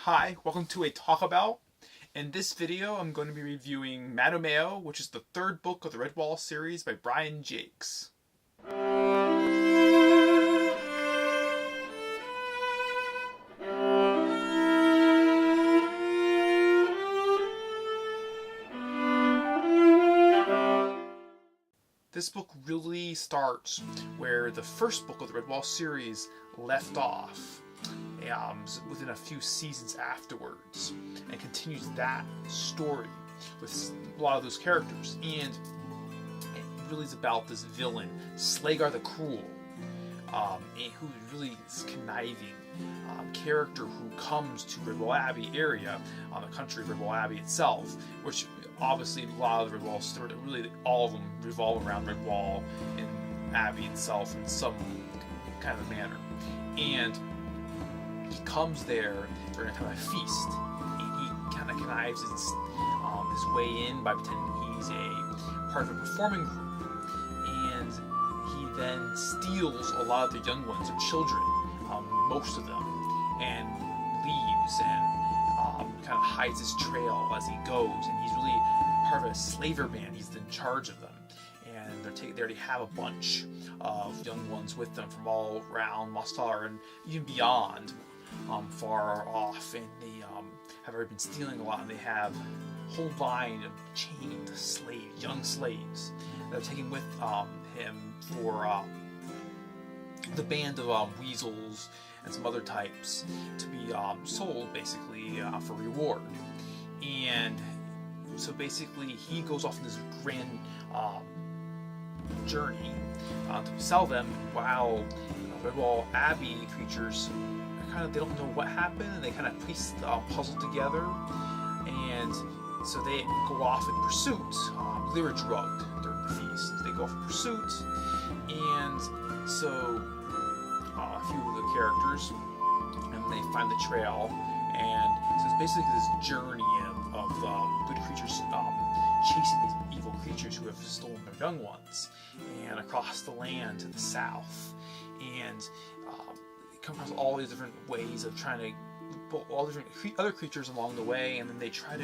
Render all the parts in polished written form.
Hi, welcome to a Talk About. In this video, I'm going to be reviewing Mattimeo, which is the third book of the Redwall series by Brian Jacques. This book really starts where the first book of the Redwall series left off, within a few seasons afterwards, and continues that story with a lot of those characters. And it really is about this villain, Slagar the Cruel, who really is conniving character who comes to Redwall Abbey area, on the country of Redwall Abbey itself, which obviously a lot of the Redwall story, really all of them revolve around Redwall and Abbey itself in some kind of manner. And he comes there during a time of feast, and he kind of connives his way in by pretending he's a part of a performing group, and he then steals a lot of the young ones, or children, most of them, and leaves and kind of hides his trail as he goes. And he's really part of a slaver band. He's in charge of them, and they already have a bunch of young ones with them from all around Mostar and even beyond, far off, and they have already been stealing a lot, and they have a whole line of chained slaves, young slaves, that are taken with him for the band of weasels and some other types to be sold, basically, for reward. And so basically he goes off on this grand journey to sell them, while Redwall Abbey creatures they don't know what happened, and they kind of piece the puzzle together, and so they go off in pursuit. They were drugged during the feast. They go off in pursuit, and so a few of the characters, and they find the trail, and so it's basically this journey of good creatures chasing these evil creatures who have stolen their young ones, and across the land to the south, and come across all these different ways of trying to pull all different other creatures along the way, and then they try to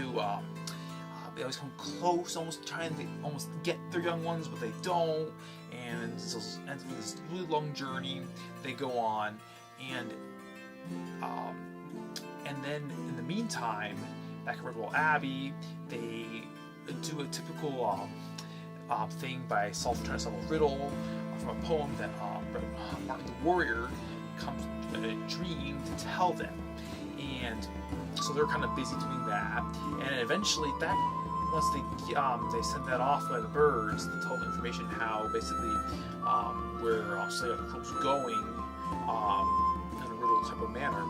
they always come close, almost trying to get their young ones, but they don't, and so ends up with this really long journey they go on, and then in the meantime, back at Redwall Abbey, they do a typical thing by trying to solve a riddle from a poem that Martin the Warrior comes in a dream to tell them, and so they're kind of busy doing that, and eventually once they send that off by the birds to tell the information how basically where Slayer the Cruel's going in a riddle type of manner,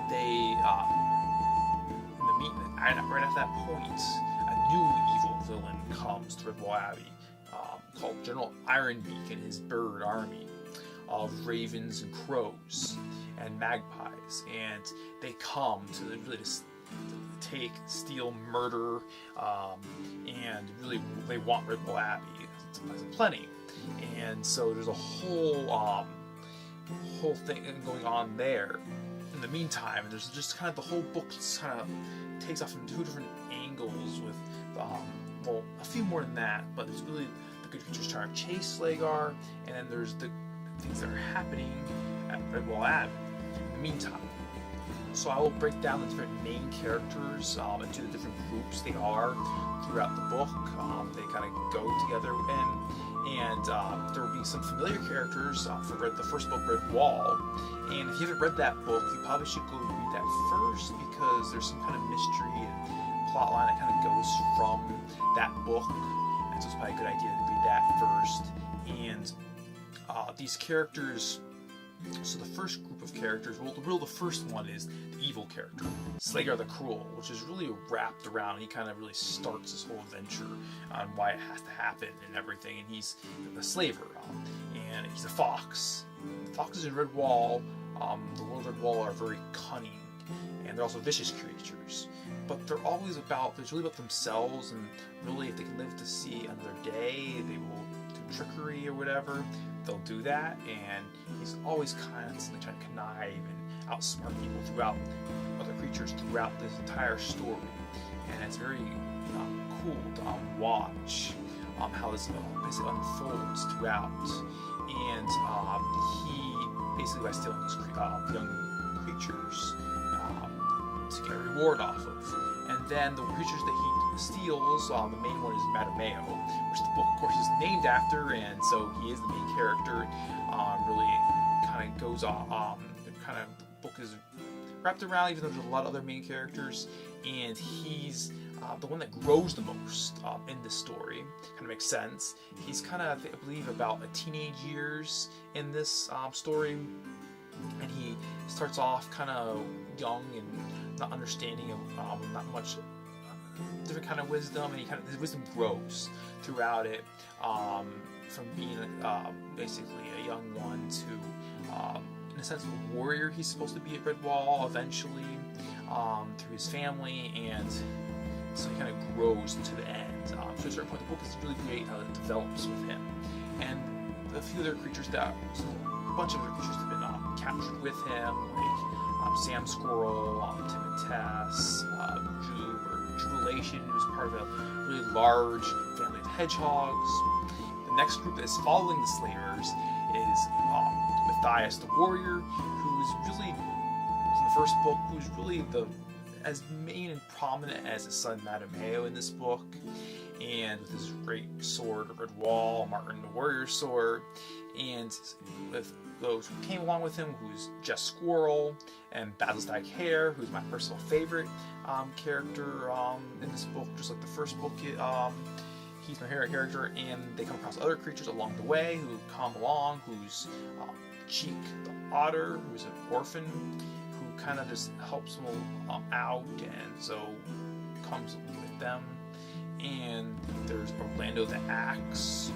they right at that point, a new evil villain comes to Redwall Abbey, called General Ironbeak and his bird army of ravens and crows and magpies, and they come to really just take, steal, murder, and really they want Redwall Abbey as a plenty. And so there's a whole thing going on there. In the meantime, there's just kind of the whole book just kind of takes off from two different angles with well, a few more than that, but it's really the good creatures trying to chase Slagar, and then there's the things that are happening at Redwall Abbey in the meantime. So I will break down the different main characters into the different groups they are throughout the book. They kind of go together, and there will be some familiar characters for the first book, Redwall. And if you haven't read that book, you probably should go read that first, because there's some kind of mystery and plot line that kind of goes from that book, and so it's probably a good idea to read that first. And these characters, so the first group of characters, the first one is the evil character, Slagar the Cruel, which is really wrapped around, he kind of really starts this whole adventure on why it has to happen and everything, and he's the slaver, and he's a fox. Foxes in Redwall, the world of Redwall, are very cunning, and they're also vicious creatures, but they're always really about themselves, and really if they can live to see another day, they will do trickery or whatever, they'll do that. And he's always constantly trying to connive and outsmart people throughout other creatures. creatures throughout this entire story, and it's very cool to watch how this basically unfolds throughout. And he basically, by stealing those young creatures to get a reward off of. And then the creatures that he steals, the main one is Mattimeo, which the book, of course, is named after, and so he is the main character. Really kind of goes off, the book is wrapped around, even though there's a lot of other main characters, and he's the one that grows the most in this story. Kind of makes sense. He's kind of, I believe, about a teenage years in this story, and he starts off kind of young and not understanding of not much different kind of wisdom, and his wisdom grows throughout it, from being basically a young one to in a sense a warrior he's supposed to be at Redwall eventually, through his family, and so he kind of grows to the end. So at a certain point, the book is really great how it develops with him, and a few other creatures a bunch of other creatures have been captured with him, like Sam Squirrel, Tim and Tess, Jubilation, who's part of a really large family of hedgehogs. The next group that is following the Slayers is Matthias the Warrior, who's really, in the first book, who's really as main and prominent as his son Mattimeo in this book, and with his great sword of Redwall, Martin the Warrior's sword, and with those who came along with him, who's Jess Squirrel and Basilstag Hare, who's my personal favorite character in this book, just like the first book. He's my favorite character, and they come across other creatures along the way who come along, who's Cheek the Otter, who's an orphan, who kind of just helps them out, and so comes with them. And there's Orlando the Axe,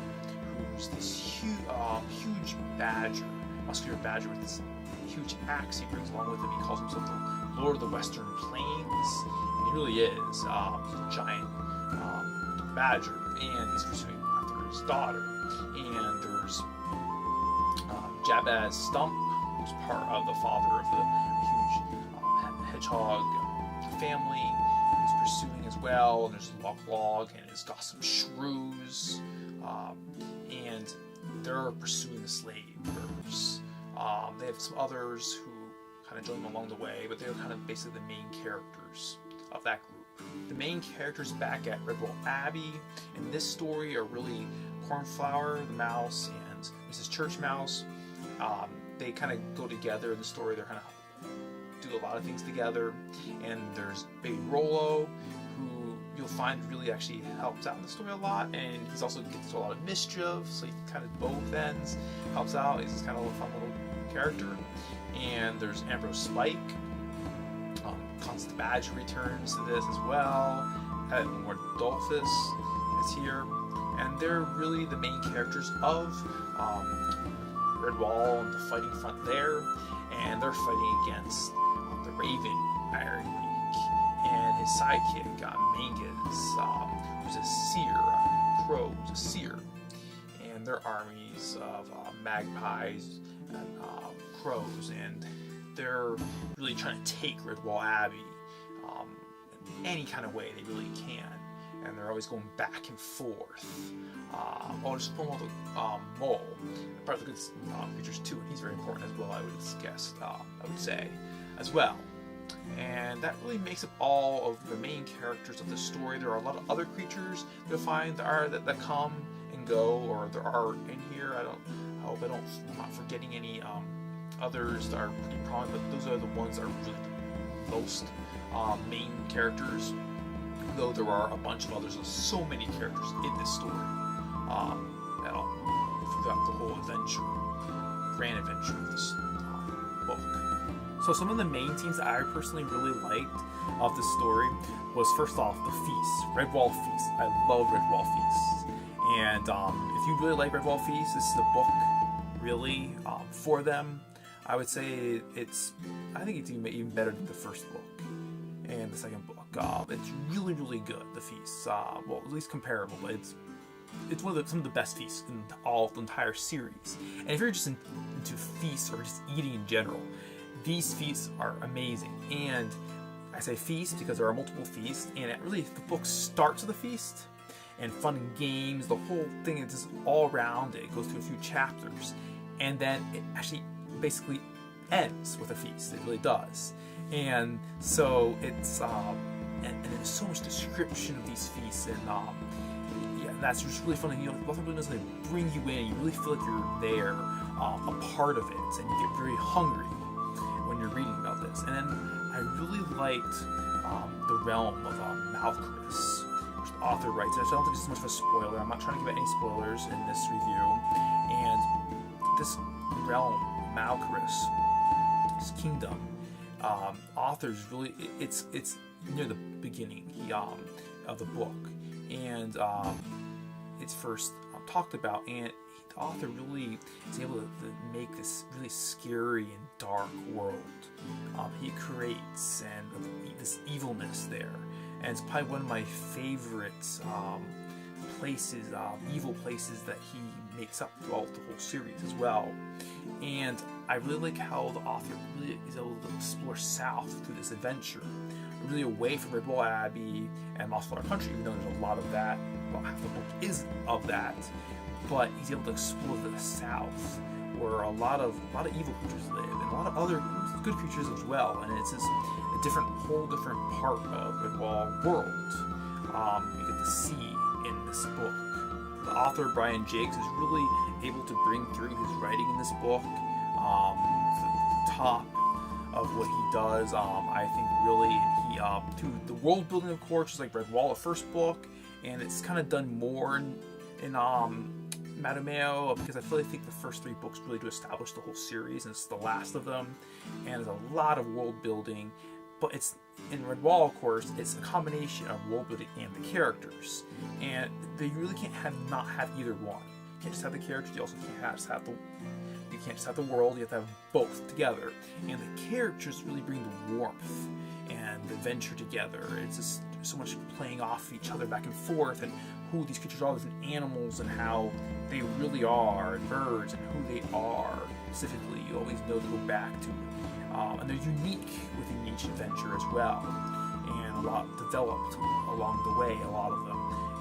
who's this huge badger, muscular badger with this huge axe he brings along with him. He calls himself the Lord of the Western Plains, and he really is. He's a giant badger, and he's pursuing after his daughter. And there's Jabez Stump, who's part of the father of the huge hedgehog family, who's pursuing as well. And there's Log, and he's got some shrews, and they're pursuing the slavers. They have some others who kind of join them along the way, but they're kind of basically the main characters of that group. The main characters back at Redwall Abbey in this story are really Cornflower the Mouse and Mrs. Church Mouse. They kind of go together in the story. They're kind of do a lot of things together. And there's Baby Rollo, who you'll find really actually helps out in the story a lot, and he's also gets into a lot of mischief, so he kind of both ends helps out. He's just kind of a fun little character. And there's Ambrose Spike. Constant Badger returns to this as well. More Dolphus is here, and they're really the main characters of Redwall and the fighting front there, and they're fighting against the Raven Iron Beak and his sidekick Mangus, who's a seer, crow, who's a seer, and their armies of magpies and crows, and they're really trying to take Redwall Abbey in any kind of way they really can, and they're always going back and forth. There's the Mole, part of the good creatures too, and he's very important as well, I would say, as well. And that really makes up all of the main characters of the story. There are a lot of other creatures you'll find that come and go, or there are in here. I hope I'm not forgetting any others that are pretty prominent, but those are the ones that are really the most main characters, though there are a bunch of others. There's so many characters in this story throughout the whole grand adventure of this book. So some of the main themes that I personally really liked of this story was, first off, the feasts, Redwall Feasts. I love Redwall Feasts, and if you really like Redwall Feasts, this is the book really for them. I would say I think it's even better than the first book and the second book. It's really, really good, the feasts. Well, at least comparable, but it's some of the best feasts in the entire series. And if you're just into feasts or just eating in general, these feasts are amazing. And I say feast because there are multiple feasts, and it really, the book starts with a feast, and fun and games, the whole thing is just all around it. It goes through a few chapters, and then it actually basically ends with a feast. It really does. And so it's, and there's so much description of these feasts, and yeah, that's just really fun. You know, Buffalo really doesn't bring you in. You really feel like you're there, a part of it, and you get very hungry when you're reading about this. And then I really liked the realm of Malchus, which the author writes. And I don't think this is much of a spoiler. I'm not trying to give any spoilers in this review. And this realm, Malchus, this kingdom, author's really, it's near the beginning of the book, and it's first talked about, and the author really is able to make this really scary and dark world. He creates and this evilness there, and it's probably one of my favorite places, evil places that he makes up throughout the whole series as well. And I really like how the author really is able to explore south through this adventure, really away from Redwall Abbey and Moss Flower Country, even though there's a lot of that. Well, half the book is of that, but he's able to explore the south, where a lot of evil creatures live, and a lot of other good creatures as well. And it's just a whole different part of Redwall world you get to see in this book. The author, Brian Jacques, is really able to bring through his writing in this book the top of what he does. I think really, and he to the world building, of course, is like Redwall, the first book, and it's kind of done more in Mattimeo, because I think the first 3 books really do establish the whole series, and it's the last of them, and there's a lot of world building. But it's in Redwall, of course, it's a combination of world building and the characters, and they really can't not have either one. You can't just have the characters. You also can't just have the world. You have to have both together, and the characters really bring the warmth and the adventure together. It's just so much playing off each other back and forth, and who these creatures are, different animals, and how they really are, and birds, and who they are specifically. You always know to go back to. And they're unique within each adventure as well, and a lot developed along the way, a lot of them.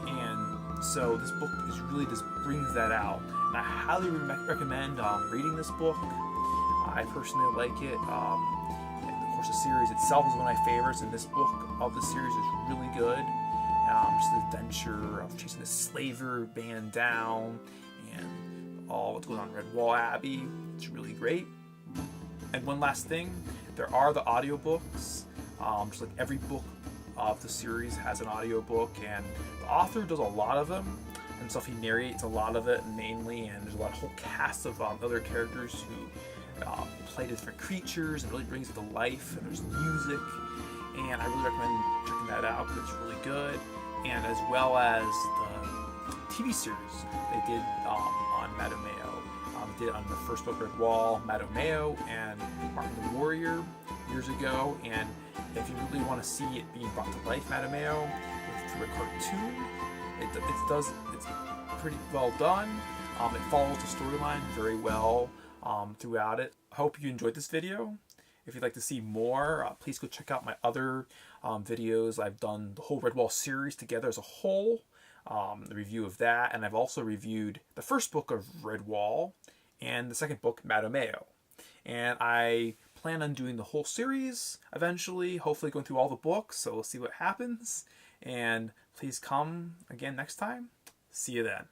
And so this book is really just brings that out, and I highly recommend reading this book. I personally like it. And of course, the series itself is one of my favorites, and this book of the series is really good. Just the adventure of chasing the slaver band down, and all what's going on in Redwall Abbey. It's really great. And one last thing, there are the audiobooks. Just like every book of the series has an audiobook, and the author does a lot of them himself. He narrates a lot of it mainly, and there's a whole cast of other characters who play different creatures and really brings it to life, and there's music, and I really recommend checking that out because it's really good. And as well as the TV series they did on Mattimeo. Did on the first book, Redwall, Mattimeo, and Martin the Warrior years ago. And if you really want to see it being brought to life, Mattimeo, through a cartoon, it's pretty well done. It follows the storyline very well throughout it. I hope you enjoyed this video. If you'd like to see more, please go check out my other videos. I've done the whole Redwall series together as a whole, the review of that, and I've also reviewed the first book of Redwall and the second book, Mattimeo. And I plan on doing the whole series eventually, hopefully going through all the books, so we'll see what happens. And please come again next time. See you then.